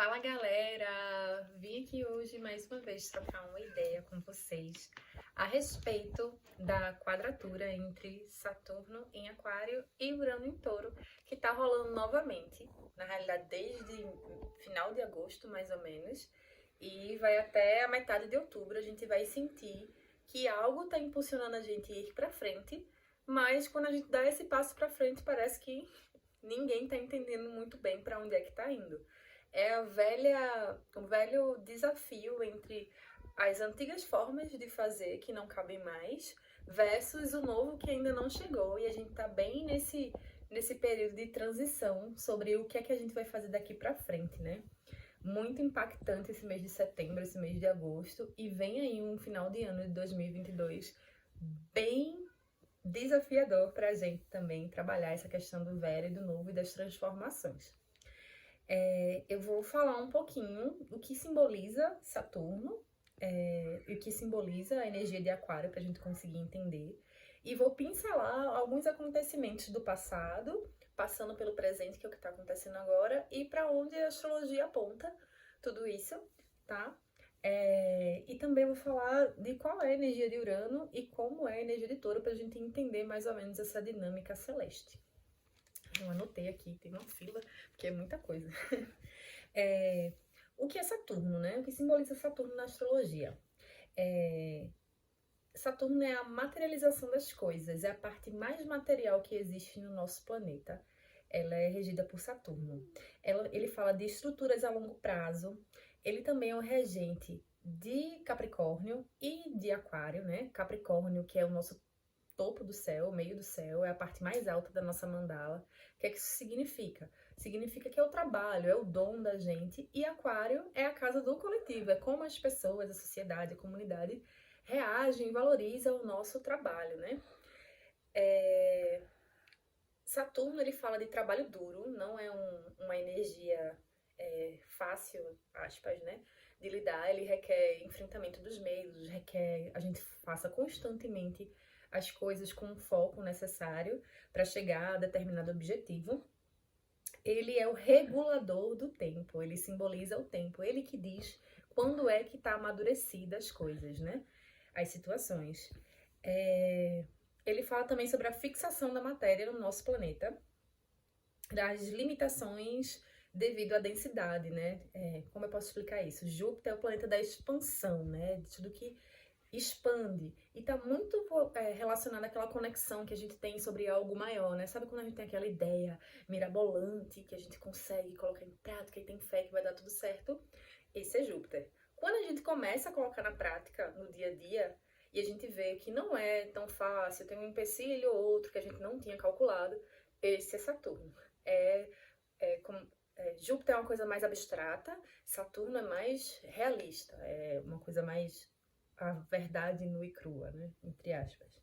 Fala galera! Vim aqui hoje mais uma vez trocar uma ideia com vocês a respeito da quadratura entre Saturno em Aquário e Urano em Touro, que tá rolando novamente, na realidade desde final de agosto mais ou menos, e vai até a metade de outubro. A gente vai sentir que algo tá impulsionando a gente a ir pra frente, mas quando a gente dá esse passo pra frente parece que ninguém tá entendendo muito bem pra onde é que tá indo. É o velho desafio entre as antigas formas de fazer que não cabem mais versus o novo que ainda não chegou. E a gente tá bem nesse período de transição sobre o que é que a gente vai fazer daqui pra frente, né? Muito impactante esse mês de setembro, esse mês de agosto, e vem aí um final de ano de 2022 bem desafiador pra gente também trabalhar essa questão do velho e do novo e das transformações. Eu vou falar um pouquinho do que simboliza Saturno e o que simboliza a energia de Aquário para a gente conseguir entender. E vou pincelar alguns acontecimentos do passado, passando pelo presente, que é o que está acontecendo agora, e para onde a astrologia aponta tudo isso, tá? E também vou falar de qual é a energia de Urano e como é a energia de Touro, para a gente entender mais ou menos essa dinâmica celeste. Eu anotei aqui, tem uma fila, porque é muita coisa. O que é Saturno, né? O que simboliza Saturno na astrologia? Saturno é a materialização das coisas, é a parte mais material que existe no nosso planeta. Ela é regida por Saturno. Ele fala de estruturas a longo prazo. Ele também é o regente de Capricórnio e de Aquário, né? Capricórnio, que é o nosso topo do céu, meio do céu, é a parte mais alta da nossa mandala. O que é que isso significa? Significa que é o trabalho, é o dom da gente, e Aquário é a casa do coletivo, é como as pessoas, a sociedade, a comunidade reagem e valorizam o nosso trabalho, né? Saturno, ele fala de trabalho duro, não é uma energia fácil, aspas, né, de lidar. Ele requer enfrentamento dos medos, requer a gente faça constantemente as coisas com o foco necessário para chegar a determinado objetivo. Ele é o regulador do tempo, ele simboliza o tempo, ele que diz quando é que está amadurecida as coisas, né? As situações. Ele fala também sobre a fixação da matéria no nosso planeta, das limitações devido à densidade, né? Como eu posso explicar isso? Júpiter é o planeta da expansão, né? De tudo que expande. E tá muito relacionado àquela conexão que a gente tem sobre algo maior, né? Sabe quando a gente tem aquela ideia mirabolante que a gente consegue colocar em prática e tem fé que vai dar tudo certo? Esse é Júpiter. Quando a gente começa a colocar na prática, no dia a dia, e a gente vê que não é tão fácil, tem um empecilho ou outro que a gente não tinha calculado, esse é Saturno. Júpiter é uma coisa mais abstrata, Saturno é mais realista, é uma coisa mais a verdade nua e crua, né? Entre aspas.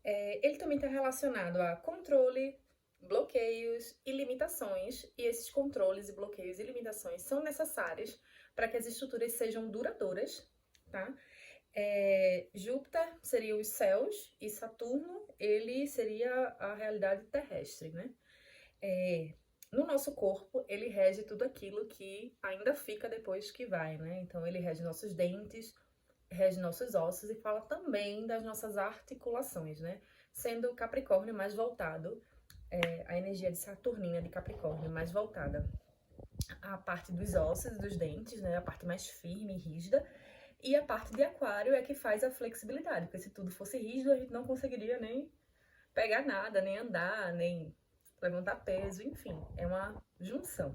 Ele também está relacionado a controle, bloqueios e limitações, e esses controles e bloqueios e limitações são necessários para que as estruturas sejam duradouras, tá? Júpiter seria os céus e Saturno, ele seria a realidade terrestre, né? No nosso corpo, ele rege tudo aquilo que ainda fica depois que vai, né? Então, ele rege nossos dentes, rege nossos ossos e fala também das nossas articulações, né? Sendo Capricórnio mais voltado, a energia de Saturnina de Capricórnio mais voltada à parte dos ossos e dos dentes, né? A parte mais firme e rígida. E a parte de Aquário é que faz a flexibilidade, porque se tudo fosse rígido, a gente não conseguiria nem pegar nada, nem andar, nem levantar peso, enfim, é uma junção.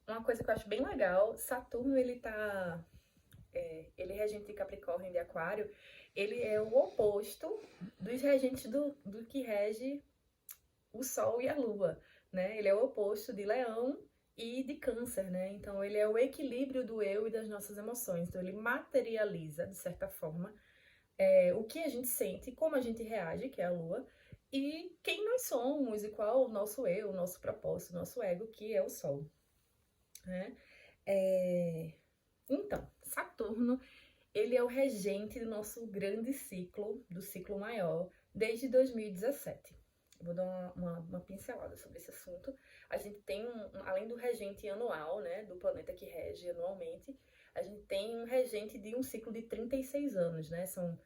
Uma coisa que eu acho bem legal, Saturno, ele é regente de Capricórnio e de Aquário, ele é o oposto dos regentes do que rege o Sol e a Lua, né? Ele é o oposto de Leão e de Câncer, né? Então, ele é o equilíbrio do eu e das nossas emoções. Então, ele materializa, de certa forma, o que a gente sente, como a gente reage, que é a Lua, e quem nós somos, e qual o nosso eu, o nosso propósito, o nosso ego, que é o Sol, né? Então, Saturno, ele é o regente do nosso grande ciclo, do ciclo maior, desde 2017. vou dar uma pincelada sobre esse assunto. A gente tem, além do regente anual, né, do planeta que rege anualmente, a gente tem um regente de um ciclo de 36 anos, né? São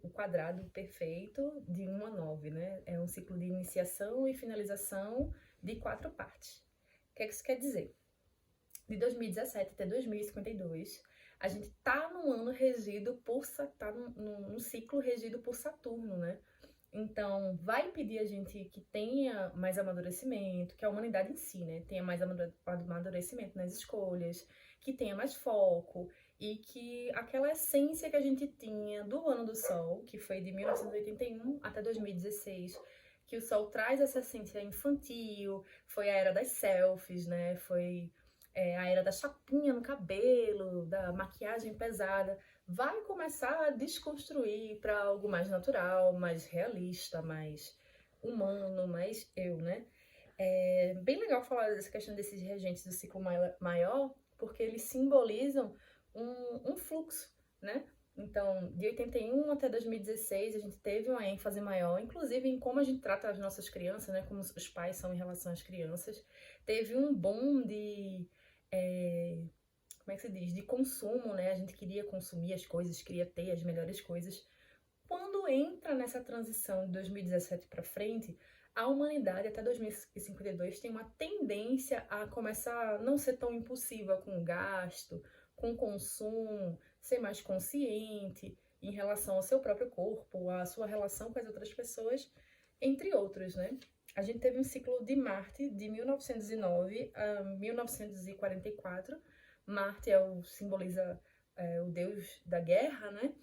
o quadrado perfeito de 1 a 9, né? É um ciclo de iniciação e finalização de 4 partes. O que é que isso quer dizer? De 2017 até 2052, a gente tá num ano regido por... tá num ciclo regido por Saturno, né? Então, vai pedir a gente que tenha mais amadurecimento, que a humanidade em si, né, tenha mais amadurecimento nas escolhas, que tenha mais foco e que aquela essência que a gente tinha do ano do Sol, que foi de 1981 até 2016, que o Sol traz essa essência infantil, foi a era das selfies, né, foi a era da chapinha no cabelo, da maquiagem pesada, vai começar a desconstruir para algo mais natural, mais realista, mais humano, mais eu, né? É bem legal falar dessa questão desses regentes do ciclo maior, porque eles simbolizam um fluxo, né? Então, de 81 até 2016, a gente teve uma ênfase maior, inclusive em como a gente trata as nossas crianças, né? Como os pais são em relação às crianças. Teve um boom de... como é que se diz? De consumo, né? A gente queria consumir as coisas, queria ter as melhores coisas. Quando entra nessa transição de 2017 para frente, a humanidade até 2052 tem uma tendência a começar a não ser tão impulsiva com o gasto, com o consumo, ser mais consciente em relação ao seu próprio corpo, à sua relação com as outras pessoas, entre outros, né? A gente teve um ciclo de Marte de 1909 a 1944. Marte simboliza o deus da guerra, né?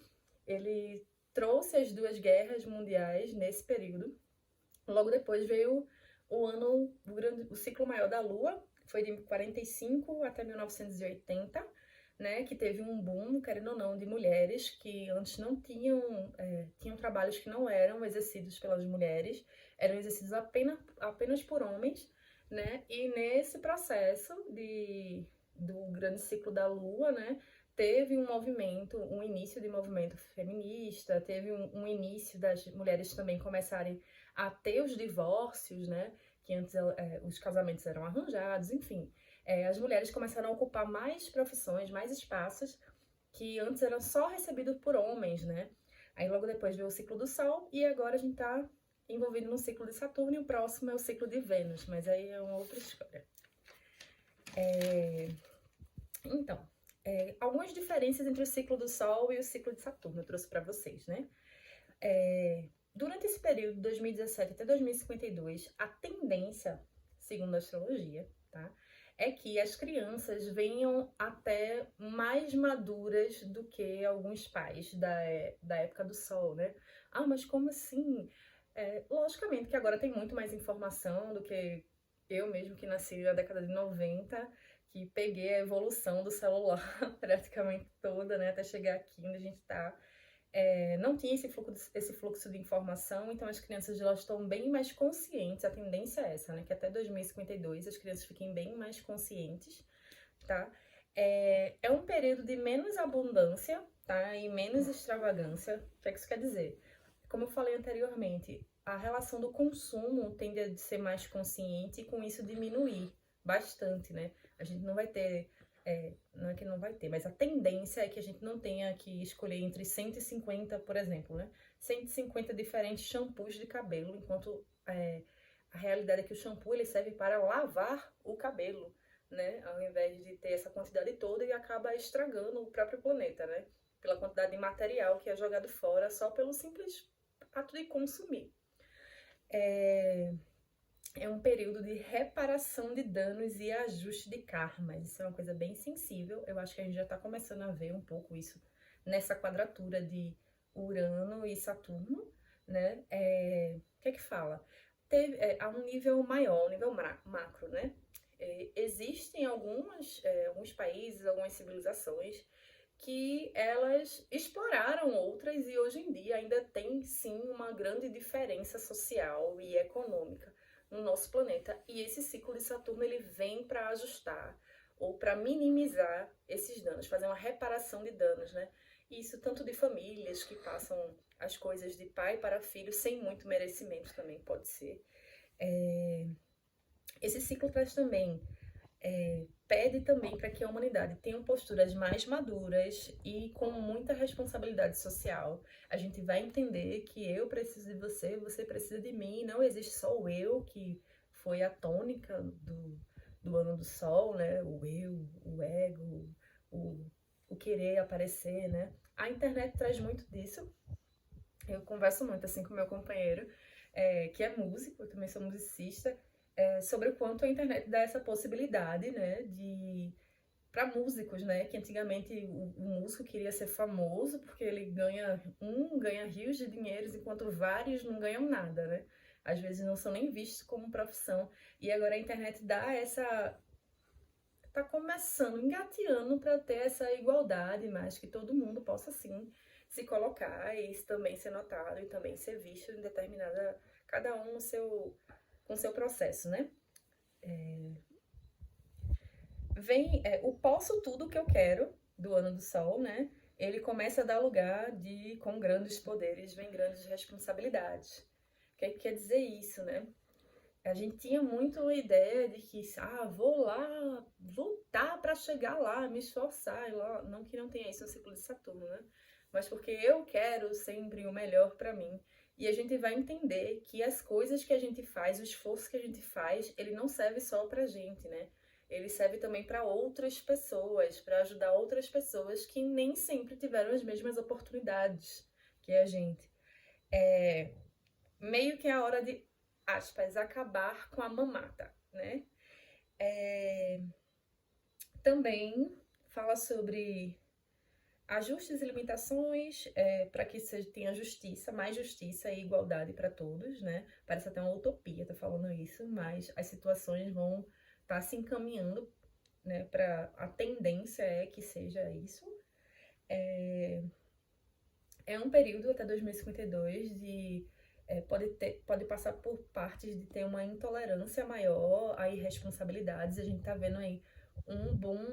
Ele trouxe as 2 guerras mundiais nesse período. Logo depois veio o ciclo maior da Lua, foi de 45 até 1980, né? Que teve um boom, querendo ou não, de mulheres que antes não tinham trabalhos que não eram exercidos pelas mulheres, eram exercidos apenas por homens, né? E nesse processo do grande ciclo da Lua, né, teve um início de movimento feminista, teve um início das mulheres também começarem a ter os divórcios, né, que antes os casamentos eram arranjados, enfim. As mulheres começaram a ocupar mais profissões, mais espaços, que antes eram só recebidos por homens, né. Aí logo depois veio o ciclo do Sol, e agora a gente tá envolvido no ciclo de Saturno, e o próximo é o ciclo de Vênus, mas aí é uma outra história. Então, algumas diferenças entre o ciclo do Sol e o ciclo de Saturno eu trouxe para vocês, né? Durante esse período, de 2017 até 2052, a tendência, segundo a astrologia, tá, é que as crianças venham até mais maduras do que alguns pais da época do Sol, né? Ah, mas como assim? Logicamente que agora tem muito mais informação do que eu mesmo, que nasci na década de 90, que peguei a evolução do celular praticamente toda, né, até chegar aqui onde a gente está. Não tinha esse fluxo de informação, então as crianças elas estão bem mais conscientes, a tendência é essa, né, que até 2052 as crianças fiquem bem mais conscientes, tá? É um período de menos abundância, tá, e menos extravagância. O que é que isso quer dizer? Como eu falei anteriormente, a relação do consumo tende a ser mais consciente e com isso diminuir bastante, né? A gente não vai ter, não é que não vai ter, mas a tendência é que a gente não tenha que escolher entre 150, por exemplo, né? 150 diferentes shampoos de cabelo, enquanto a realidade é que o shampoo ele serve para lavar o cabelo, né? Ao invés de ter essa quantidade toda e acaba estragando o próprio planeta, né? Pela quantidade de material que é jogado fora só pelo simples ato de consumir. É um período de reparação de danos e ajuste de karmas. Isso é uma coisa bem sensível. Eu acho que a gente já está começando a ver um pouco isso nessa quadratura de Urano e Saturno, né? O que é que fala? A um nível maior, um nível macro, né? Existem alguns países, algumas civilizações que elas exploraram outras e hoje em dia ainda tem sim uma grande diferença social e econômica no nosso planeta, e esse ciclo de Saturno ele vem para ajustar ou para minimizar esses danos, fazer uma reparação de danos, né? Isso tanto de famílias que passam as coisas de pai para filho sem muito merecimento também pode ser. Esse ciclo traz também, pede também para que a humanidade tenha posturas mais maduras e com muita responsabilidade social. A gente vai entender que eu preciso de você, você precisa de mim, não existe só o eu, que foi a tônica do ano do sol, né? O eu, o ego, o querer aparecer, né? A internet traz muito disso. Eu converso muito assim com meu companheiro, que é músico, eu também sou musicista, sobre o quanto a internet dá essa possibilidade, né, para músicos, né, que antigamente o músico queria ser famoso porque ele ganha rios de dinheiros, enquanto vários não ganham nada, né? Às vezes não são nem vistos como profissão. E agora a internet dá tá começando, engateando para ter essa igualdade, mas que todo mundo possa sim se colocar e também ser notado e também ser visto em determinada, cada um com o seu processo, né? Vem o posso tudo que eu quero do ano do sol, né? Ele começa a dar lugar de com grandes poderes vem grandes responsabilidades. O que é que quer dizer isso, né? A gente tinha muito a ideia de que, vou lá, lutar para chegar lá, me esforçar, lá. Não que não tenha isso no ciclo de Saturno, né? Mas porque eu quero sempre o melhor para mim. E a gente vai entender que as coisas que a gente faz, o esforço que a gente faz, ele não serve só pra gente, né? Ele serve também para outras pessoas, para ajudar outras pessoas que nem sempre tiveram as mesmas oportunidades que a gente. Meio que é a hora de, aspas, acabar com a mamata, né? Também fala sobre ajustes e limitações para que tenha justiça, mais justiça e igualdade para todos, né? Parece até uma utopia, tô falando isso, mas as situações vão estar se encaminhando, né? Para a tendência é que seja isso. É um período até 2052 de pode passar por partes de ter uma intolerância maior a irresponsabilidades. A gente tá vendo aí um boom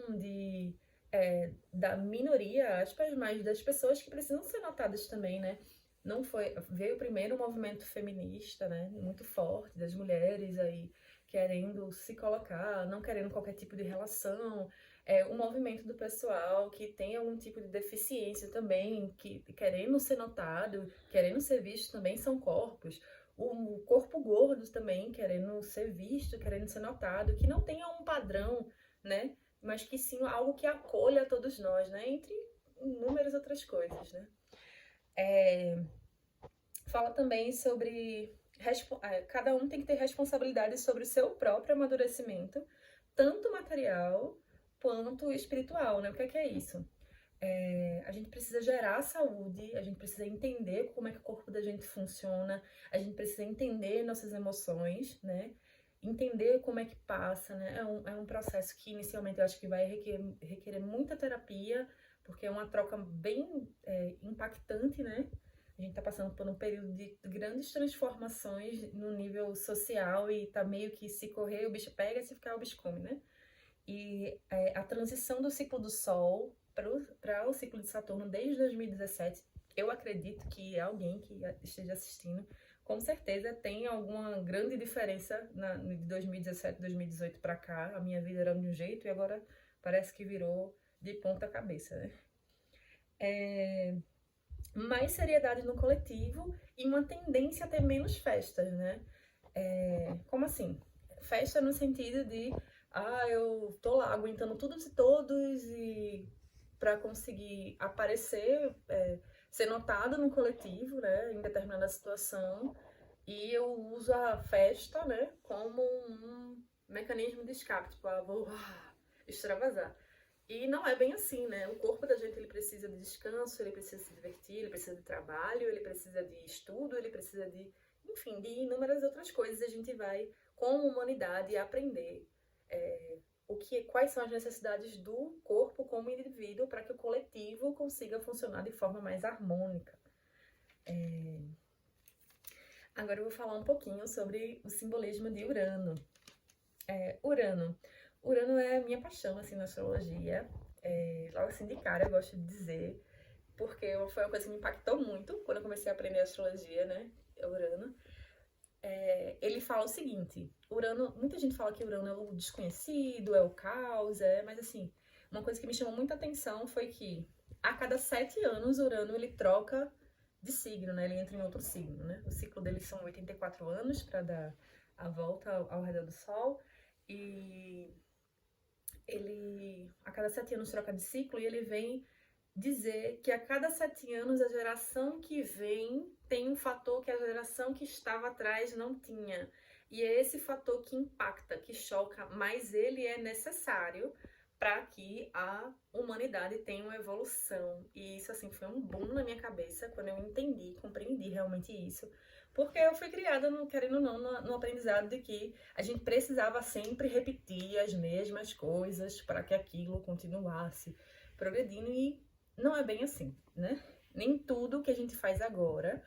da minoria, aspas, mas das pessoas que precisam ser notadas também, né? Veio primeiro o movimento feminista, né? Muito forte, das mulheres aí querendo se colocar, não querendo qualquer tipo de relação. O movimento do pessoal que tem algum tipo de deficiência também, que querendo ser notado, querendo ser visto também, são corpos. O corpo gordo também, querendo ser visto, querendo ser notado, que não tenha um padrão, né? Mas que sim algo que acolha todos nós, né? Entre inúmeras outras coisas, né? Fala também sobre cada um tem que ter responsabilidade sobre o seu próprio amadurecimento, tanto material quanto espiritual, né? O que é isso? A gente precisa gerar saúde, a gente precisa entender como é que o corpo da gente funciona, a gente precisa entender nossas emoções, né? Entender como é que passa, né? É um processo que inicialmente eu acho que vai requerer muita terapia, porque é uma troca bem impactante, né? A gente tá passando por um período de grandes transformações no nível social e tá meio que se correr o bicho pega, se ficar o bicho come, né? E a transição do ciclo do Sol para o ciclo de Saturno desde 2017, eu acredito que alguém que esteja assistindo, com certeza tem alguma grande diferença de 2017, 2018 para cá. A minha vida era de um jeito e agora parece que virou de ponta cabeça, né? Mais seriedade no coletivo e uma tendência a ter menos festas, né? Como assim? Festa no sentido de eu tô lá aguentando todos e todos e para conseguir aparecer, ser notado no coletivo, né, em determinada situação, e eu uso a festa, né, como um mecanismo de escape, tipo, vou extravasar. E não é bem assim, né? O corpo da gente ele precisa de descanso, ele precisa se divertir, ele precisa de trabalho, ele precisa de estudo, ele precisa enfim, de inúmeras outras coisas. A gente vai, como humanidade, aprender quais são as necessidades do corpo como indivíduo para que o coletivo consiga funcionar de forma mais harmônica. Agora eu vou falar um pouquinho sobre o simbolismo de Urano. Urano é a minha paixão assim, na astrologia. Logo assim de cara eu gosto de dizer porque foi uma coisa que me impactou muito quando eu comecei a aprender astrologia, né? Urano. Ele fala o seguinte: Urano, muita gente fala que Urano é o desconhecido, é o caos, mas assim, uma coisa que me chamou muita atenção foi que a cada 7 anos Urano ele troca de signo, né? Ele entra em outro signo, né? O ciclo dele são 84 anos para dar a volta ao redor do Sol, e ele a cada 7 anos troca de ciclo, e ele vem dizer que a cada 7 anos a geração que vem tem um fator que a geração que estava atrás não tinha. E é esse fator que impacta, que choca, mas ele é necessário para que a humanidade tenha uma evolução. E isso, assim, foi um boom na minha cabeça quando eu entendi, compreendi realmente isso. Porque eu fui criada, querendo ou não, no aprendizado de que a gente precisava sempre repetir as mesmas coisas para que aquilo continuasse progredindo, e não é bem assim, né? Nem tudo que a gente faz agora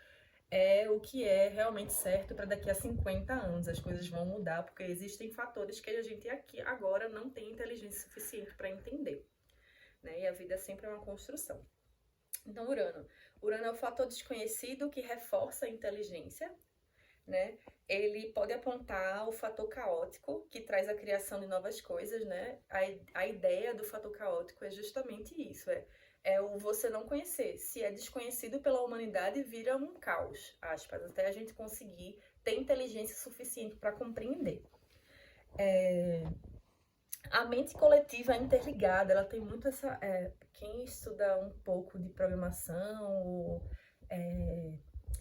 é o que é realmente certo para daqui a 50 anos. As coisas vão mudar porque existem fatores que a gente aqui agora não tem inteligência suficiente para entender, né? E a vida sempre é uma construção. Então, Urano é o fator desconhecido que reforça a inteligência, né? Ele pode apontar o fator caótico, que traz a criação de novas coisas, né? A ideia do fator caótico é justamente isso, é o você não conhecer. Se é desconhecido pela humanidade, vira um caos, aspas, até a gente conseguir ter inteligência suficiente para compreender. A mente coletiva é interligada, ela tem muito essa... quem estuda um pouco de programação ou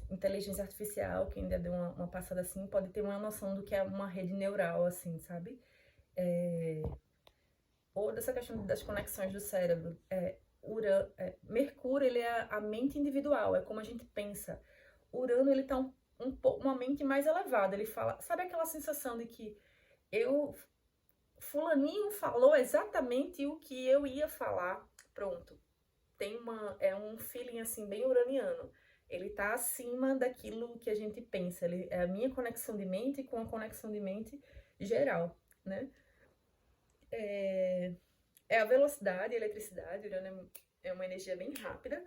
inteligência artificial, quem ainda deu uma passada assim, pode ter uma noção do que é uma rede neural, assim, sabe? Ou dessa questão das conexões do cérebro. Mercúrio, ele é a mente individual, é como a gente pensa. Urano, ele tá uma mente mais elevada, ele fala... Sabe aquela sensação de que fulaninho falou exatamente o que eu ia falar, pronto. É um feeling assim bem uraniano. Ele tá acima daquilo que a gente pensa. É a minha conexão de mente com a conexão de mente geral, né? É a velocidade, a eletricidade. Urano é uma energia bem rápida.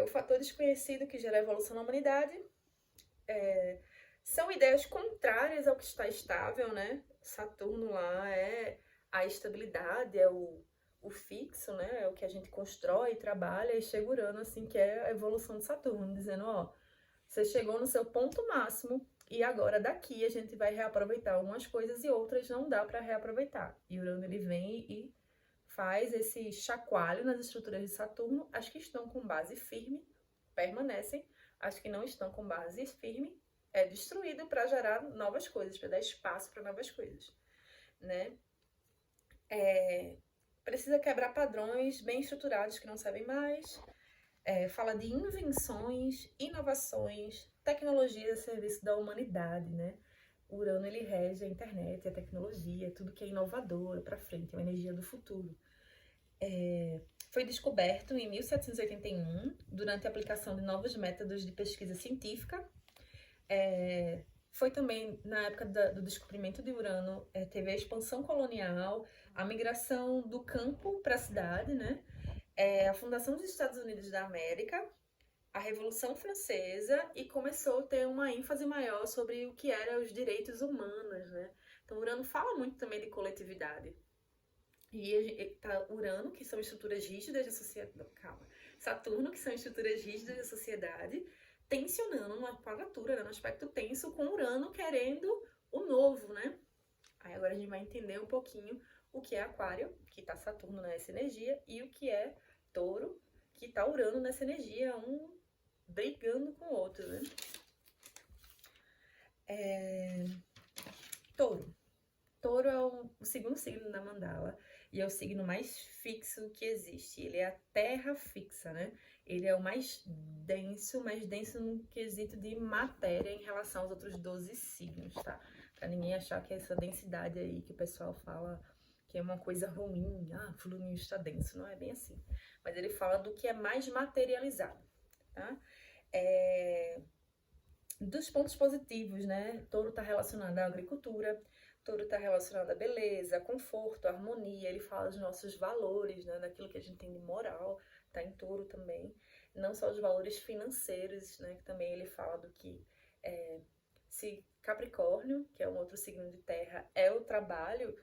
O fator desconhecido que gera a evolução na humanidade. São ideias contrárias ao que está estável, né? Saturno lá é a estabilidade, é o fixo, né? É o que a gente constrói, trabalha, e chega Urano, assim, que é a evolução de Saturno, dizendo, ó, você chegou no seu ponto máximo e agora daqui a gente vai reaproveitar algumas coisas e outras não dá para reaproveitar. E Urano, ele vem e faz esse chacoalho nas estruturas de Saturno. As que estão com base firme permanecem, as que não estão com base firme é destruído para gerar novas coisas, para dar espaço para novas coisas, né? Precisa quebrar padrões bem estruturados que não servem mais. Fala de invenções, inovações, tecnologias a serviço da humanidade, né? Urano, ele rege a internet, a tecnologia, tudo que é inovador para frente, é uma energia do futuro. Foi descoberto em 1781, durante a aplicação de novos métodos de pesquisa científica. Foi também na época do descobrimento de Urano, teve a expansão colonial, a migração do campo para a cidade, né? A fundação dos Estados Unidos da América, a Revolução Francesa, e começou a ter uma ênfase maior sobre o que eram os direitos humanos, né? Então, Urano fala muito também de coletividade. E Urano, que são estruturas rígidas da sociedade... Saturno, que são estruturas rígidas da sociedade, tensionando uma quadratura, né, no aspecto tenso, com Urano querendo o novo, né? Aí agora a gente vai entender um pouquinho o que é Aquário, que tá Saturno nessa energia, e o que é Touro, que tá Urano nessa energia, um brigando com o outro, né? Touro. Touro é o segundo signo da mandala e é o signo mais fixo que existe. Ele é a terra fixa, né? Ele é o mais denso no quesito de matéria em relação aos outros 12 signos, tá? Pra ninguém achar que essa densidade aí que o pessoal fala que é uma coisa ruim, fulaninho está denso, não é bem assim. Mas ele fala do que é mais materializado, tá? Dos pontos positivos, né? Touro tá relacionado à agricultura, Touro está relacionado à beleza, conforto, harmonia, ele fala dos nossos valores, né, daquilo que a gente tem de moral, tá em Touro também. Não só os valores financeiros, né, que também ele fala do que se Capricórnio, que é um outro signo de terra, é o trabalho,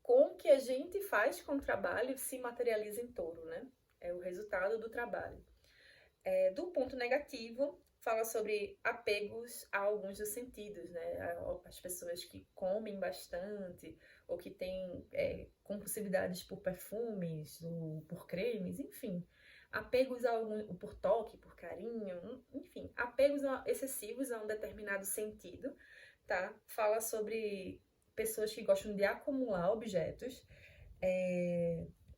com o que a gente faz com o trabalho se materializa em Touro, né? É o resultado do trabalho. Do ponto negativo, fala sobre apegos a alguns dos sentidos, né? As pessoas que comem bastante, ou que têm compulsividades por perfumes, ou por cremes, enfim. Apegos a algum, por toque, por carinho, enfim. Apegos excessivos a um determinado sentido, tá? Fala sobre pessoas que gostam de acumular objetos,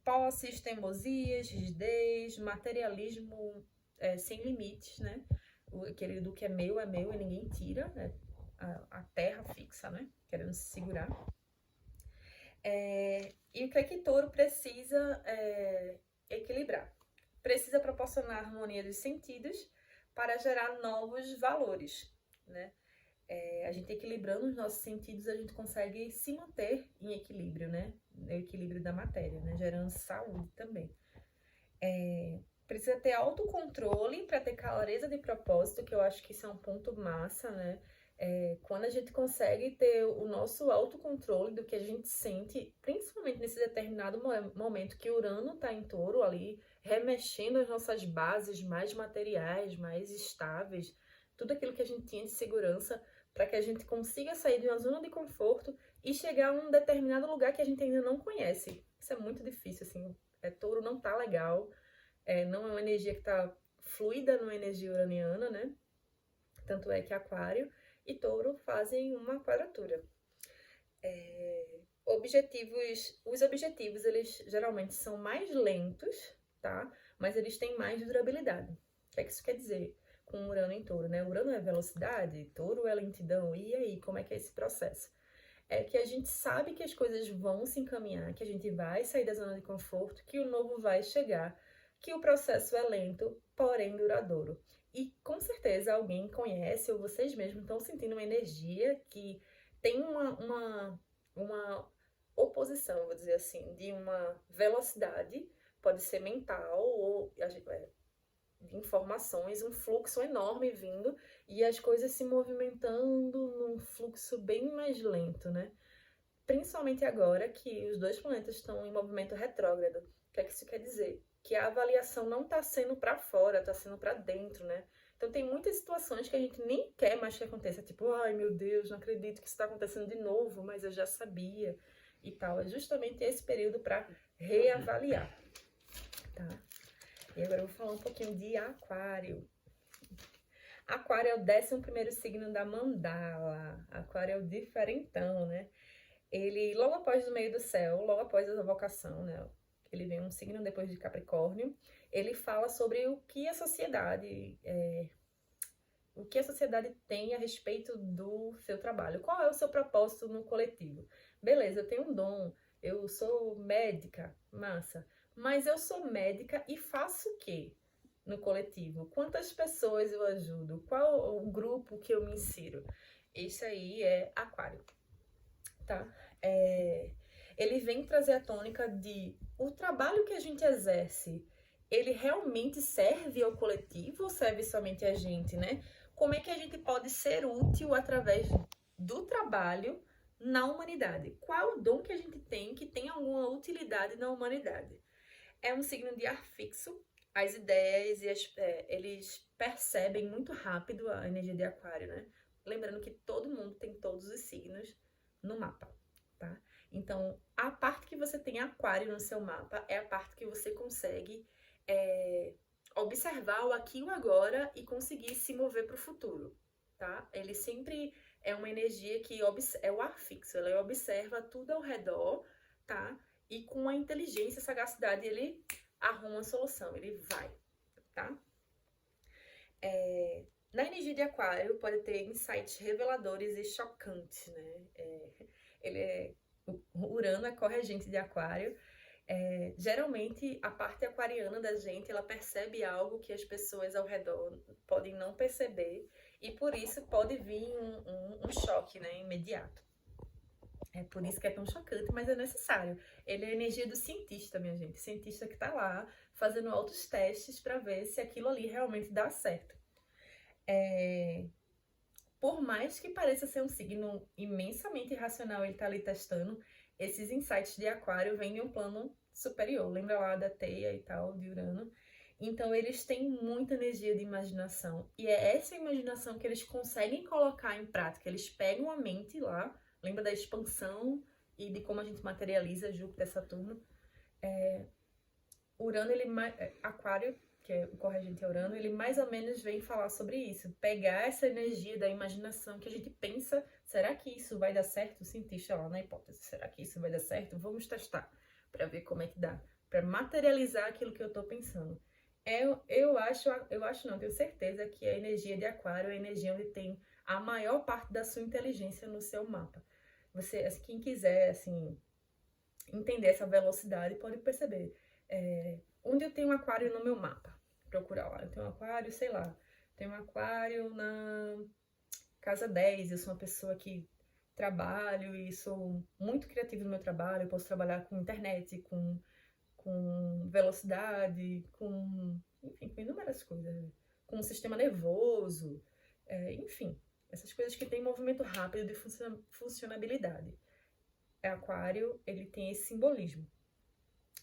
posses, teimosias, rigidez, materialismo sem limites, né? Aquele do que é meu e ninguém tira, né? A terra fixa, né? Querendo se segurar. E o que é que Touro precisa equilibrar? Precisa proporcionar harmonia dos sentidos para gerar novos valores, né? A gente equilibrando os nossos sentidos, a gente consegue se manter em equilíbrio, né? O equilíbrio da matéria, né? Gerando saúde também. Precisa ter autocontrole para ter clareza de propósito, que eu acho que isso é um ponto massa, né? Quando a gente consegue ter o nosso autocontrole do que a gente sente, principalmente nesse determinado momento que Urano está em Touro ali, remexendo as nossas bases mais materiais, mais estáveis, tudo aquilo que a gente tinha de segurança, para que a gente consiga sair de uma zona de conforto e chegar a um determinado lugar que a gente ainda não conhece. Isso é muito difícil, assim. Touro não tá legal, não é uma energia que tá fluida numa energia uraniana, né? Tanto é que Aquário e Touro fazem uma quadratura. Os objetivos, eles geralmente são mais lentos, tá? Mas eles têm mais durabilidade. O que é que isso quer dizer? Com Urano em Touro, né? Urano é velocidade, Touro é lentidão. E aí, como é que é esse processo? É que a gente sabe que as coisas vão se encaminhar, que a gente vai sair da zona de conforto, que o novo vai chegar, que o processo é lento, porém duradouro. E com certeza alguém conhece, ou vocês mesmos estão sentindo uma energia que tem uma oposição, vou dizer assim, de uma velocidade, pode ser mental ou de informações, um fluxo enorme vindo e as coisas se movimentando num fluxo bem mais lento, né? Principalmente agora que os dois planetas estão em movimento retrógrado. O que é que isso quer dizer? Que a avaliação não está sendo para fora, está sendo para dentro, né? Então tem muitas situações que a gente nem quer mais que aconteça, tipo, ai meu Deus, não acredito que isso está acontecendo de novo, mas eu já sabia e tal. É justamente esse período para reavaliar, tá? E agora eu vou falar um pouquinho de Aquário. Aquário é o 11º signo da mandala. Aquário é o diferentão, né? Ele, logo após o meio do céu, logo após a vocação, né? Ele vem um signo depois de Capricórnio. Ele fala sobre o que a sociedade tem a respeito do seu trabalho. Qual é o seu propósito no coletivo? Beleza, eu tenho um dom, eu sou médica, massa. Mas eu sou médica e faço o quê no coletivo? Quantas pessoas eu ajudo? Qual o grupo que eu me insiro? Isso aí é Aquário, tá? Ele vem trazer a tônica de o trabalho que a gente exerce, ele realmente serve ao coletivo ou serve somente a gente, né? Como é que a gente pode ser útil através do trabalho na humanidade? Qual é o dom que a gente tem que tem alguma utilidade na humanidade? É um signo de ar fixo, as ideias eles percebem muito rápido a energia de Aquário, né? Lembrando que todo mundo tem todos os signos no mapa, tá? Então, a parte que você tem Aquário no seu mapa é a parte que você consegue observar o aqui e o agora e conseguir se mover para o futuro, tá? Ele sempre é uma energia que é o ar fixo, ela observa tudo ao redor, tá? E com a inteligência, a sagacidade, ele arruma a solução, ele vai, tá? Na energia de Aquário pode ter insights reveladores e chocantes, né? O Urano é corregente de Aquário. Geralmente, a parte aquariana da gente, ela percebe algo que as pessoas ao redor podem não perceber e por isso pode vir um choque, né, imediato. É por isso que é tão chocante, mas é necessário. Ele é a energia do cientista, minha gente. Cientista que tá lá fazendo altos testes para ver se aquilo ali realmente dá certo. Por mais que pareça ser um signo imensamente irracional, ele tá ali testando, esses insights de Aquário vêm de um plano superior. Lembra lá da teia e tal, de Urano? Então, eles têm muita energia de imaginação. E é essa imaginação que eles conseguem colocar em prática. Eles pegam a mente lá, lembra da expansão e de como a gente materializa Júpiter, Saturno. Urano, Aquário, que é o corregente é Urano, ele mais ou menos vem falar sobre isso. Pegar essa energia da imaginação que a gente pensa, será que isso vai dar certo? O cientista lá na hipótese, será que isso vai dar certo? Vamos testar para ver como é que dá. Para materializar aquilo que eu estou pensando. Eu acho não, tenho certeza que a energia de Aquário é a energia onde tem a maior parte da sua inteligência no seu mapa. Você, quem quiser, assim, entender essa velocidade, pode perceber. Onde eu tenho um Aquário no meu mapa? Procurar lá. Eu tenho um Aquário, sei lá. Tenho um Aquário na casa 10. Eu sou uma pessoa que trabalho e sou muito criativa no meu trabalho. Eu posso trabalhar com internet, com velocidade, enfim, com inúmeras coisas. Com o sistema nervoso, enfim. Essas coisas que têm movimento rápido de funcionabilidade. Aquário, ele tem esse simbolismo.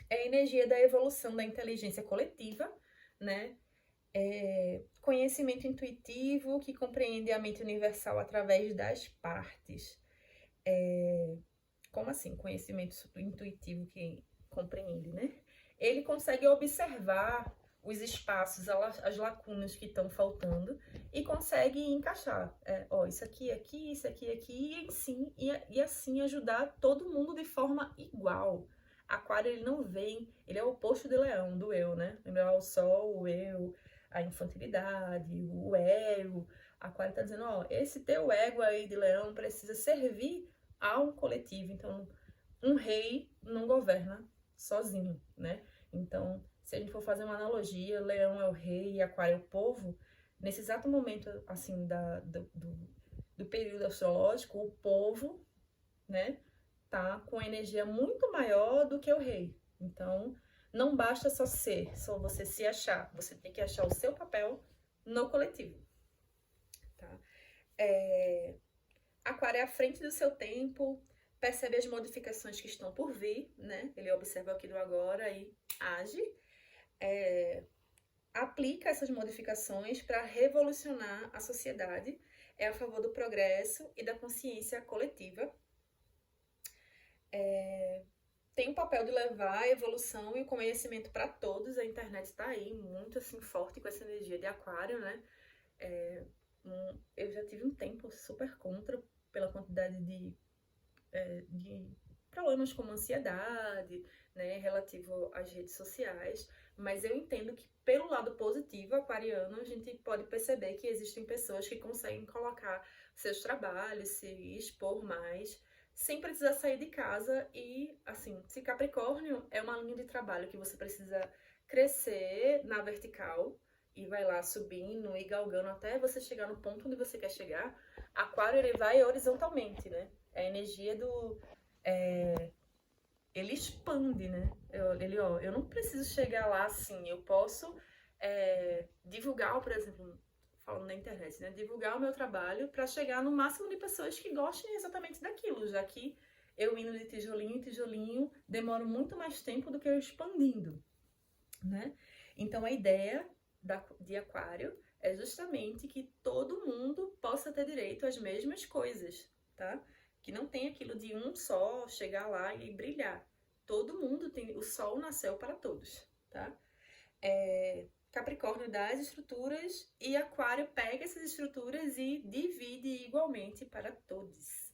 É a energia da evolução da inteligência coletiva, né? Conhecimento intuitivo que compreende a mente universal através das partes. Como assim? Conhecimento intuitivo que compreende, né? Ele consegue observar os espaços, as lacunas que estão faltando e consegue encaixar. Isso aqui, isso aqui, e assim ajudar todo mundo de forma igual. Aquário, ele não vem, ele é o oposto de Leão, do eu, né? Lembra o Sol, o eu, a infantilidade, o ego. Aquário tá dizendo, esse teu ego aí de Leão precisa servir ao coletivo. Então, um rei não governa sozinho, né? Então, se a gente for fazer uma analogia, Leão é o rei e Aquário é o povo, nesse exato momento, assim, do período astrológico, o povo, né, tá com energia muito maior do que o rei. Então, não basta só você se achar, você tem que achar o seu papel no coletivo, tá? Aquário é à frente do seu tempo, percebe as modificações que estão por vir, né? Ele observa aqui do agora e age. Aplica essas modificações para revolucionar a sociedade, é a favor do progresso e da consciência coletiva. Tem o papel de levar a evolução e o conhecimento para todos. A internet está aí muito assim forte com essa energia de Aquário, né? Eu já tive um tempo super contra pela quantidade de problemas como ansiedade, né, relativo às redes sociais, mas eu entendo que pelo lado positivo aquariano, a gente pode perceber que existem pessoas que conseguem colocar seus trabalhos, se expor mais, sem precisar sair de casa e, assim, se Capricórnio é uma linha de trabalho que você precisa crescer na vertical e vai lá subindo e galgando até você chegar no ponto onde você quer chegar, Aquário, ele vai horizontalmente, né? É a energia do... ele expande, né? Eu não preciso chegar lá assim, eu posso divulgar, por exemplo, falando na internet, né? Divulgar o meu trabalho para chegar no máximo de pessoas que gostem exatamente daquilo, já que eu indo de tijolinho em tijolinho demoro muito mais tempo do que eu expandindo, né? Então a ideia de Aquário é justamente que todo mundo possa ter direito às mesmas coisas, tá? Que não tem aquilo de um só chegar lá e brilhar. Todo mundo tem, o sol nasceu para todos, tá? Capricórnio dá as estruturas e Aquário pega essas estruturas e divide igualmente para todos,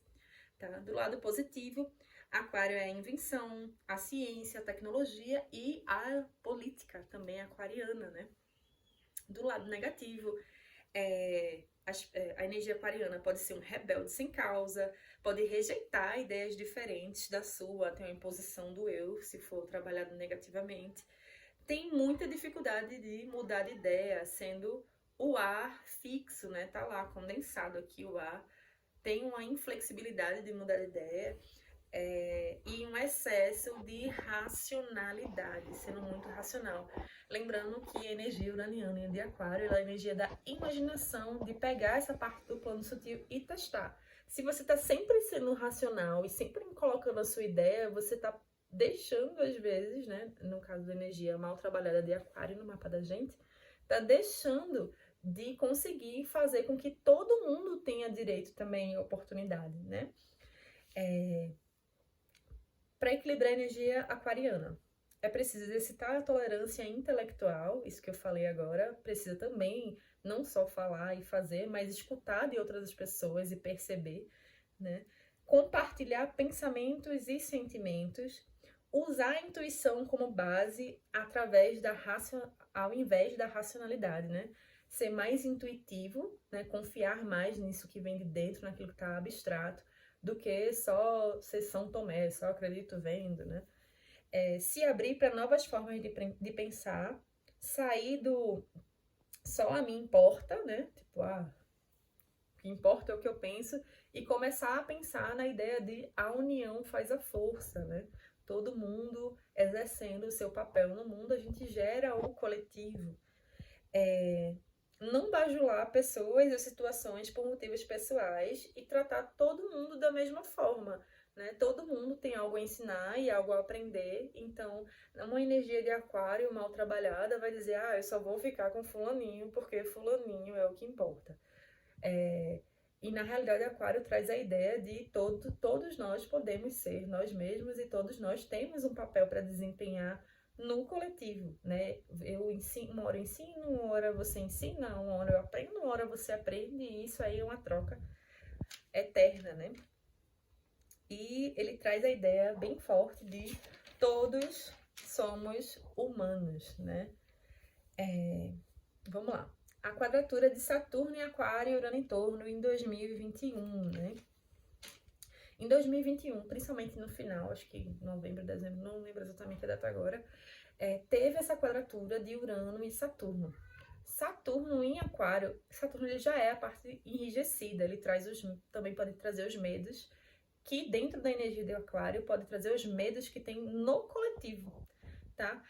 tá? Do lado positivo, Aquário é a invenção, a ciência, a tecnologia e a política também aquariana, né? Do lado negativo, a energia aquariana pode ser um rebelde sem causa, pode rejeitar ideias diferentes da sua, tem uma imposição do eu, se for trabalhado negativamente. Tem muita dificuldade de mudar de ideia, sendo o ar fixo, né? Tá lá condensado aqui o ar. Tem uma inflexibilidade de mudar de ideia. e um excesso de racionalidade, sendo muito racional. Lembrando que a energia uraniana de Aquário é a energia da imaginação, de pegar essa parte do plano sutil e testar. Se você está sempre sendo racional e sempre colocando a sua ideia, você está deixando, às vezes, né, no caso da energia mal trabalhada de Aquário no mapa da gente, está deixando de conseguir fazer com que todo mundo tenha direito também à oportunidade, né? Para equilibrar a energia aquariana, é preciso exercitar a tolerância intelectual, isso que eu falei agora, precisa também não só falar e fazer, mas escutar de outras pessoas e perceber, né? Compartilhar pensamentos e sentimentos, usar a intuição como base ao invés da racionalidade, né? Ser mais intuitivo, né? Confiar mais nisso que vem de dentro, naquilo que está abstrato, do que só ser São Tomé, só acredito vendo, né? Se abrir para novas formas de pensar, sair do só a mim importa, né? Tipo, o que importa é o que eu penso, e começar a pensar na ideia de a união faz a força, né? Todo mundo exercendo o seu papel no mundo, a gente gera o coletivo. Não bajular pessoas ou situações por motivos pessoais e tratar todo mundo da mesma forma, né? Todo mundo tem algo a ensinar e algo a aprender, então uma energia de Aquário mal trabalhada vai dizer, eu só vou ficar com fulaninho porque fulaninho é o que importa. E na realidade Aquário traz a ideia de todos nós podemos ser nós mesmos e todos nós temos um papel para desempenhar no coletivo, né? Eu ensino, uma hora eu ensino, uma hora você ensina, uma hora eu aprendo, uma hora você aprende, e isso aí é uma troca eterna, né? E ele traz a ideia bem forte de todos somos humanos, né? Vamos lá. A quadratura de Saturno em Aquário e Urano em Touro em 2021, né? Em 2021, principalmente no final, acho que novembro, dezembro, não lembro exatamente a data agora, teve essa quadratura de Urano e Saturno. Saturno em Aquário, Saturno ele já é a parte enrijecida, ele também pode trazer os medos, que dentro da energia do Aquário pode trazer os medos que tem no coletivo, tá?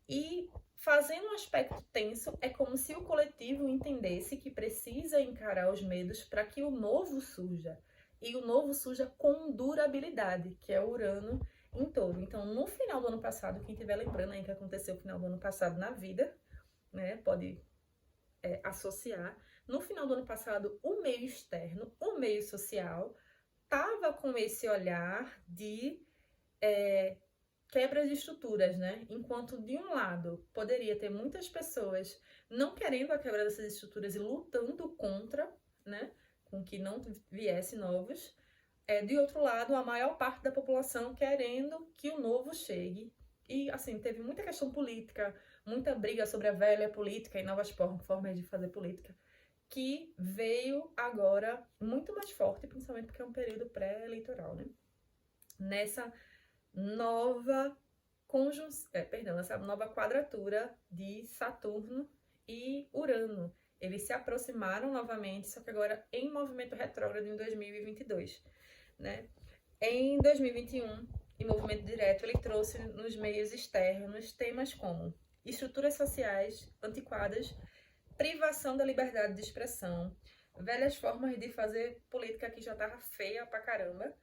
E fazendo um aspecto tenso, é como se o coletivo entendesse que precisa encarar os medos para que o novo surja. E o novo surja com durabilidade, que é o Urano em Touro. Então, no final do ano passado, quem estiver lembrando aí que aconteceu no final do ano passado na vida, né, pode associar. No final do ano passado, o meio externo, o meio social, estava com esse olhar de quebra de estruturas, né? Enquanto, de um lado, poderia ter muitas pessoas não querendo a quebra dessas estruturas e lutando contra, né? Com que não viesse novos. De outro lado, a maior parte da população querendo que o novo chegue. E, assim, teve muita questão política, muita briga sobre a velha política e novas formas de fazer política, que veio agora muito mais forte, principalmente porque é um período pré-eleitoral, né? Nessa nova essa nova quadratura de Saturno e Urano. Eles se aproximaram novamente, só que agora em movimento retrógrado em 2022, né? Em 2021, em movimento direto, ele trouxe nos meios externos temas como estruturas sociais antiquadas, privação da liberdade de expressão, velhas formas de fazer política que já tava feia pra caramba,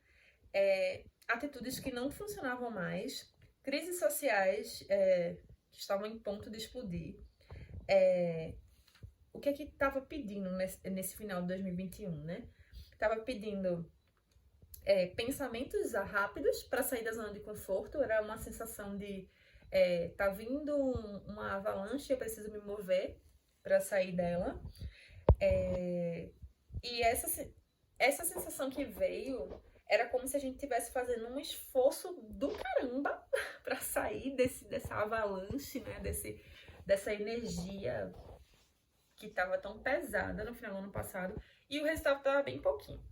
atitudes que não funcionavam mais, crises sociais que estavam em ponto de explodir. O que é que estava pedindo nesse final de 2021, né? Estava pedindo pensamentos rápidos para sair da zona de conforto, era uma sensação de tá vindo uma avalanche, eu preciso me mover para sair dela. E essa sensação que veio era como se a gente estivesse fazendo um esforço do caramba para sair dessa avalanche, né? Dessa energia que estava tão pesada no final do ano passado, e o resultado estava bem pouquinho,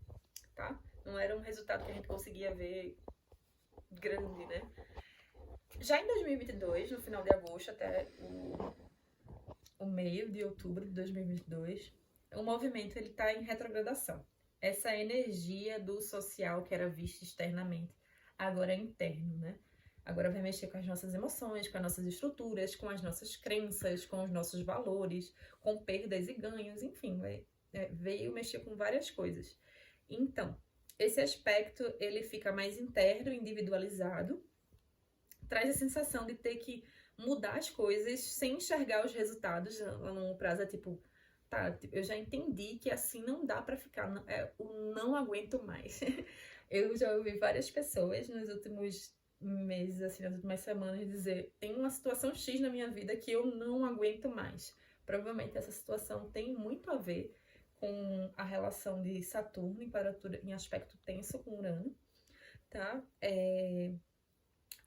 tá? Não era um resultado que a gente conseguia ver grande, né? Já em 2022, no final de agosto até o meio de outubro de 2022, o movimento ele tá em retrogradação. essa energia do social que era vista externamente, agora é interno, né? Agora vai mexer com as nossas emoções, com as nossas estruturas, com as nossas crenças, com os nossos valores, com perdas e ganhos, enfim, veio mexer com várias coisas. Então, esse aspecto, ele fica mais interno, individualizado, traz a sensação de ter que mudar as coisas sem enxergar os resultados a longo prazo. É tipo, tá, eu já entendi que assim não dá pra ficar, eu não aguento mais. Eu já ouvi várias pessoas nos últimos meses, assim, nas últimas semanas, dizer: tem uma situação X na minha vida que eu não aguento mais. Provavelmente essa situação tem muito a ver com a relação de Saturno em quadratura, em aspecto tenso com Urano, tá?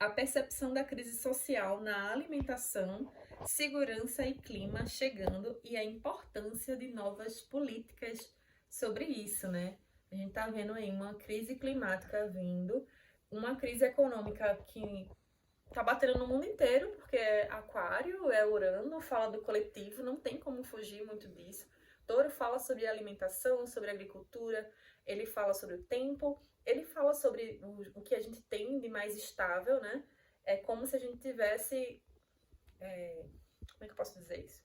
A percepção da crise social na alimentação, segurança e clima chegando e a importância de novas políticas sobre isso, né? A gente tá vendo aí uma crise climática vindo, uma crise econômica que tá batendo no mundo inteiro, porque é Aquário, é Urano, fala do coletivo, não tem como fugir muito disso. Touro fala sobre alimentação, sobre agricultura, ele fala sobre o tempo, ele fala sobre o que a gente tem de mais estável, né? É como se a gente tivesse... como é que eu posso dizer isso?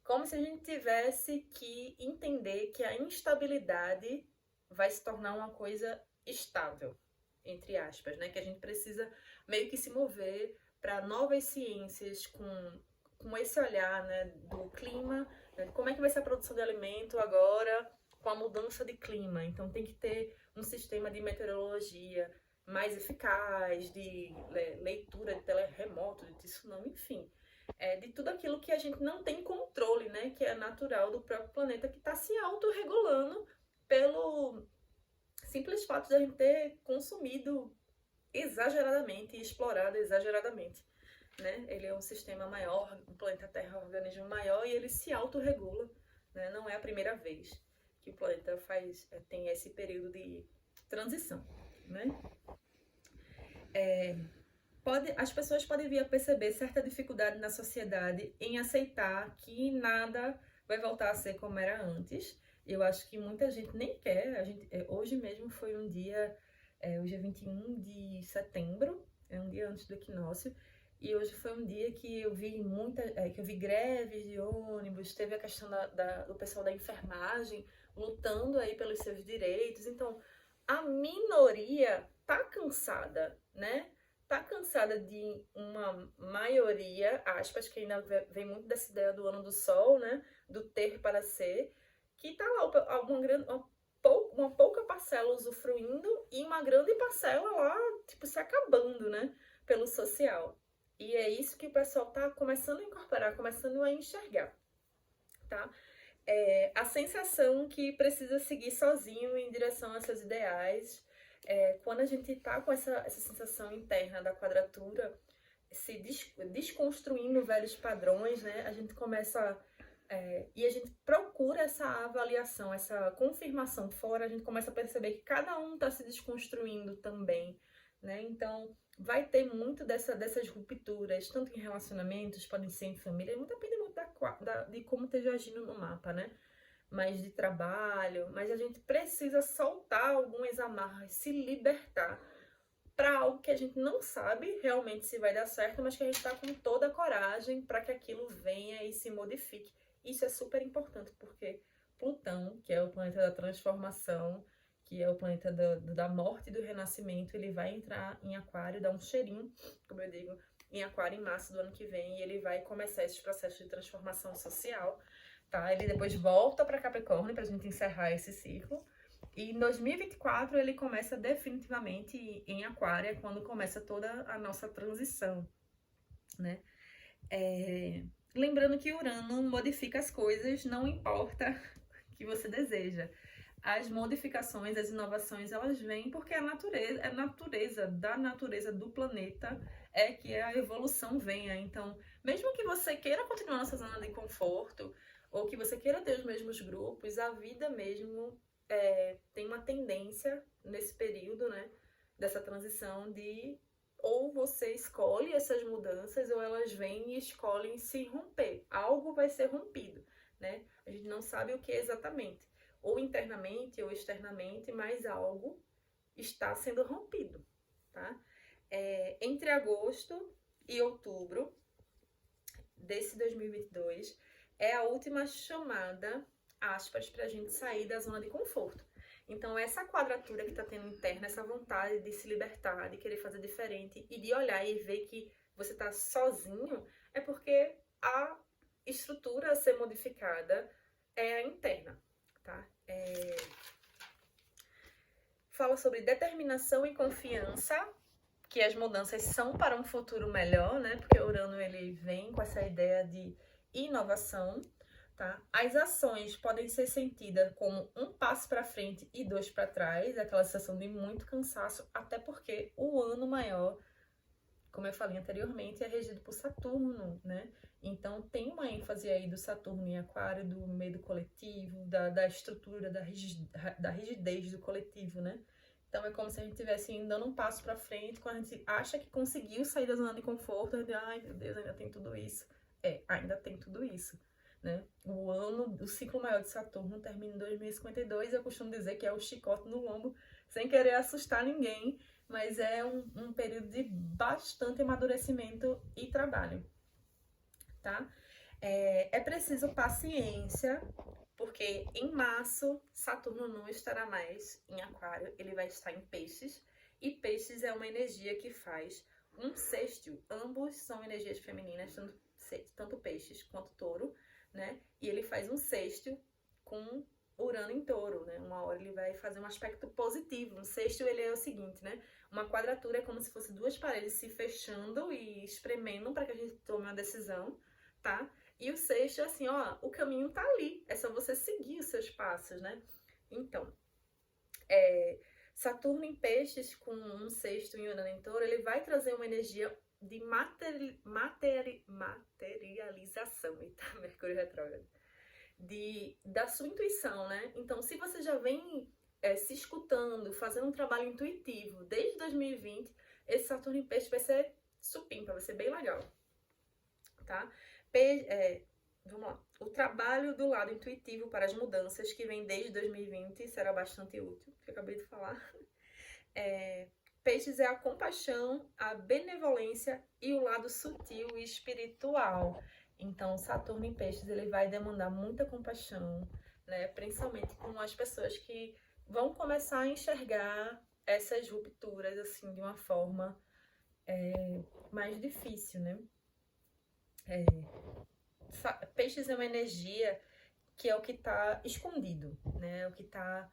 Como se a gente tivesse que entender que a instabilidade vai se tornar uma coisa estável, entre aspas, né? Que a gente precisa meio que se mover para novas ciências com esse olhar, né, do clima, né? Como é que vai ser a produção de alimento agora com a mudança de clima? Então tem que ter um sistema de meteorologia mais eficaz, de leitura de terremoto, de tsunami, enfim. De tudo aquilo que a gente não tem controle, né? Que é natural do próprio planeta, que está se autorregulando pelo simples fato de a gente ter consumido exageradamente e explorado exageradamente, né? Ele é um sistema maior, o planeta Terra é um organismo maior e ele se autorregula, né? Não é a primeira vez que o planeta tem esse período de transição, né? As pessoas podem vir a perceber certa dificuldade na sociedade em aceitar que nada vai voltar a ser como era antes. Eu acho que muita gente nem quer. Hoje mesmo foi um dia, hoje é 21 de setembro, é um dia antes do equinócio, e hoje foi um dia que eu vi que eu vi greves de ônibus, teve a questão do pessoal da enfermagem lutando aí pelos seus direitos. Então, a minoria tá cansada, né? Tá cansada de uma maioria, aspas, que ainda vem muito dessa ideia do ano do sol, né? Do ter para ser, que tá lá uma pouca parcela usufruindo e uma grande parcela lá, tipo, se acabando, né? Pelo social. E é isso que o pessoal tá começando a incorporar, começando a enxergar, tá? A sensação que precisa seguir sozinho em direção a seus ideais. Quando a gente tá com essa sensação interna da quadratura, se desconstruindo velhos padrões, né? A gente começa... e a gente procura essa avaliação, essa confirmação fora, a gente começa a perceber que cada um tá se desconstruindo também, né? Então, vai ter muito dessas rupturas, tanto em relacionamentos, podem ser em família, não depende muito de como esteja agindo no mapa, né? Mas de trabalho, mas a gente precisa soltar algumas amarras, se libertar para algo que a gente não sabe realmente se vai dar certo, mas que a gente está com toda a coragem para que aquilo venha e se modifique. Isso é super importante, porque Plutão, que é o planeta da transformação, que é o planeta da morte e do renascimento, ele vai entrar em Aquário, dar um cheirinho, como eu digo, em Aquário em março do ano que vem, e ele vai começar esses processos de transformação social, tá? Ele depois volta para Capricórnio para a gente encerrar esse ciclo. E em 2024 ele começa definitivamente em Aquário, é quando começa toda a nossa transição, né? Lembrando que Urano modifica as coisas, não importa o que você deseja. As modificações, as inovações, elas vêm porque a natureza do planeta é que a evolução venha. Então, mesmo que você queira continuar nessa zona de conforto, ou que você queira ter os mesmos grupos, a vida mesmo tem uma tendência nesse período, né, dessa transição de ou você escolhe essas mudanças ou elas vêm e escolhem se romper. Algo vai ser rompido, né? A gente não sabe o que exatamente. ou internamente ou externamente, mas algo está sendo rompido, tá? Entre agosto e outubro desse 2022 é a última chamada, aspas, para a gente sair da zona de conforto. Então, essa quadratura que está tendo interna, essa vontade de se libertar, de querer fazer diferente e de olhar e ver que você está sozinho, é porque a estrutura a ser modificada é a interna, tá? Fala sobre determinação e confiança, que as mudanças são para um futuro melhor, né? Porque o Urano, ele vem com essa ideia de inovação, tá? As ações podem ser sentidas como um passo para frente e dois para trás, aquela sensação de muito cansaço, até porque o ano maior, como eu falei anteriormente, é regido por Saturno, né? Então, tem uma ênfase aí do Saturno em Aquário, do medo coletivo, da estrutura, da rigidez do coletivo, né? Então, é como se a gente estivesse dando um passo para frente, quando a gente acha que conseguiu sair da zona de conforto, a gente, ai, meu Deus, ainda tem tudo isso. Ainda tem tudo isso, né? O ciclo maior de Saturno termina em 2052, eu costumo dizer que é o chicote no lombo, sem querer assustar ninguém, mas é um período de bastante amadurecimento e trabalho, tá? É preciso paciência, porque em março Saturno não estará mais em Aquário, ele vai estar em Peixes, e Peixes é uma energia que faz um sextil, ambos são energias femininas, tanto Peixes quanto Touro, né? E ele faz um sextil com Urano em Touro, né? Uma hora ele vai fazer um aspecto positivo. Um sextil, ele é o seguinte, né? Uma quadratura é como se fosse duas paredes se fechando e espremendo para que a gente tome uma decisão, tá? E o sexto é assim, ó, o caminho tá ali, é só você seguir os seus passos, né? Então, Saturno em Peixes com um sexto em Urano em Touro, ele vai trazer uma energia de materialização, eita, Mercúrio retrógrado, da sua intuição, né? Então, se você já vem se escutando, fazendo um trabalho intuitivo desde 2020, esse Saturno em Peixe vai ser supimpa, vai ser bem legal, tá? Vamos lá. O trabalho do lado intuitivo para as mudanças que vem desde 2020 será bastante útil, que eu acabei de falar. Peixes é a compaixão, a benevolência e o lado sutil e espiritual. Então, Saturno em Peixes, ele vai demandar muita compaixão, né? Principalmente com as pessoas que vão começar a enxergar essas rupturas, assim, de uma forma mais difícil, né? Peixes é uma energia que é o que está escondido, né? O que está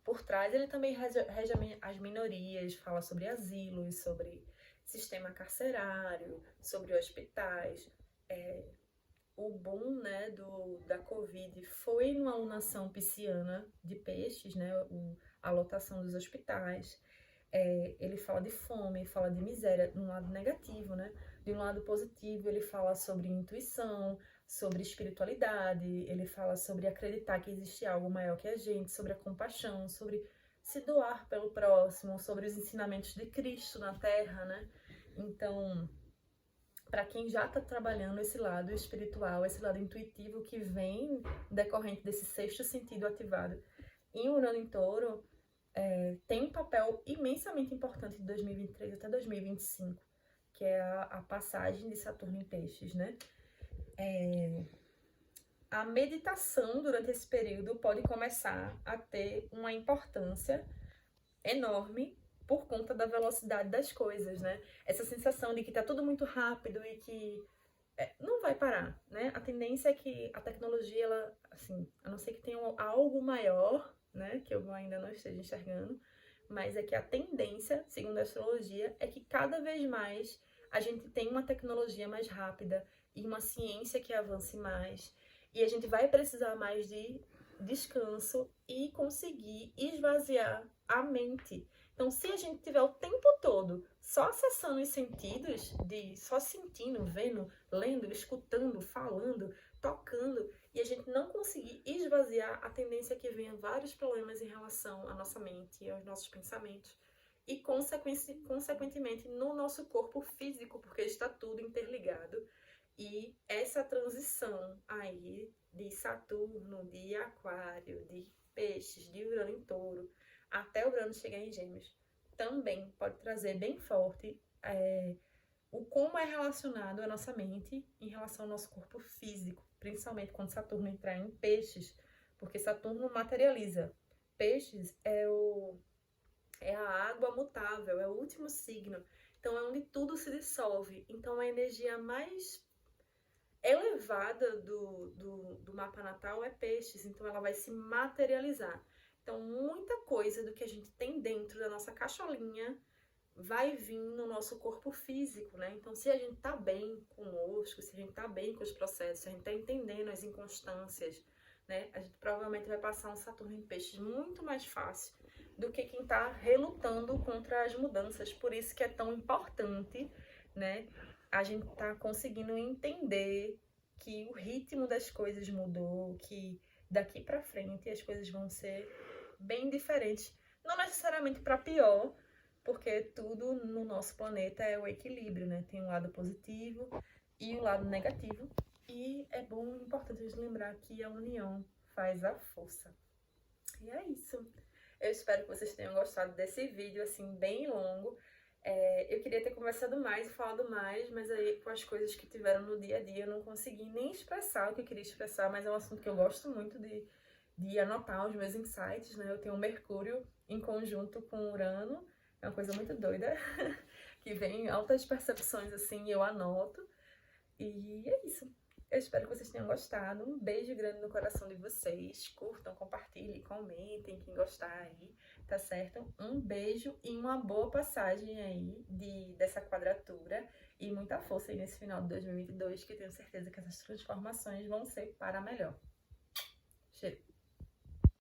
por trás. Ele também rege as minorias, fala sobre asilos, sobre sistema carcerário, sobre hospitais. O boom, né, da Covid foi numa alunação pisciana de peixes, né, a lotação dos hospitais. Ele fala de fome, fala de miséria, de um lado negativo, né? De um lado positivo, ele fala sobre intuição, sobre espiritualidade, ele fala sobre acreditar que existe algo maior que a gente, sobre a compaixão, sobre se doar pelo próximo, sobre os ensinamentos de Cristo na Terra, né? Então, para quem já está trabalhando esse lado espiritual, esse lado intuitivo que vem decorrente desse sexto sentido ativado em Urano em Touro, tem um papel imensamente importante de 2023 até 2025, que é a passagem de Saturno em Peixes, né? A meditação durante esse período pode começar a ter uma importância enorme por conta da velocidade das coisas, né? Essa sensação de que tá tudo muito rápido e que não vai parar, né? A tendência é que a tecnologia, ela, assim, a não ser que tenha algo maior, né, que eu ainda não esteja enxergando, mas é que a tendência, segundo a astrologia, é que cada vez mais a gente tem uma tecnologia mais rápida e uma ciência que avance mais, e a gente vai precisar mais de descanso e conseguir esvaziar a mente. Então, se a gente tiver o tempo todo só acessando os sentidos, só sentindo, vendo, lendo, escutando, falando, tocando, e a gente não conseguir esvaziar, a tendência é que venha vários problemas em relação à nossa mente e aos nossos pensamentos. E, consequentemente, no nosso corpo físico, porque está tudo interligado. E essa transição aí de Saturno, de Aquário, de Peixes, de Urano em Touro, até o Urano chegar em Gêmeos, também pode trazer bem forte o como é relacionado a nossa mente em relação ao nosso corpo físico, principalmente quando Saturno entrar em Peixes, porque Saturno materializa. Peixes é a água mutável, é o último signo. Então é onde tudo se dissolve. Então a energia mais elevada do mapa natal é Peixes. Então ela vai se materializar. Então muita coisa do que a gente tem dentro da nossa cacholinha vai vir no nosso corpo físico, né? Então, se a gente tá bem conosco, se a gente tá bem com os processos, se a gente tá entendendo as inconstâncias, né? A gente provavelmente vai passar um Saturno em Peixes muito mais fácil do que quem tá relutando contra as mudanças. Por isso que é tão importante, né? A gente tá conseguindo entender que o ritmo das coisas mudou, que daqui pra frente as coisas vão ser bem diferentes. Não necessariamente para pior, porque tudo no nosso planeta é o equilíbrio, né? Tem um lado positivo e o lado negativo. E é bom e importante a gente lembrar que a união faz a força. E é isso. Eu espero que vocês tenham gostado desse vídeo, assim, bem longo. Eu queria ter conversado mais e falado mais, mas aí com as coisas que tiveram no dia a dia eu não consegui nem expressar o que eu queria expressar, mas é um assunto que eu gosto muito de anotar os meus insights, né? Eu tenho Mercúrio em conjunto com Urano. É uma coisa muito doida, que vem altas percepções assim, eu anoto. E é isso. Eu espero que vocês tenham gostado. Um beijo grande no coração de vocês. Curtam, compartilhem, comentem quem gostar aí, tá certo? Um beijo e uma boa passagem aí dessa quadratura. E muita força aí nesse final de 2022, que tenho certeza que essas transformações vão ser para melhor. Cheiro.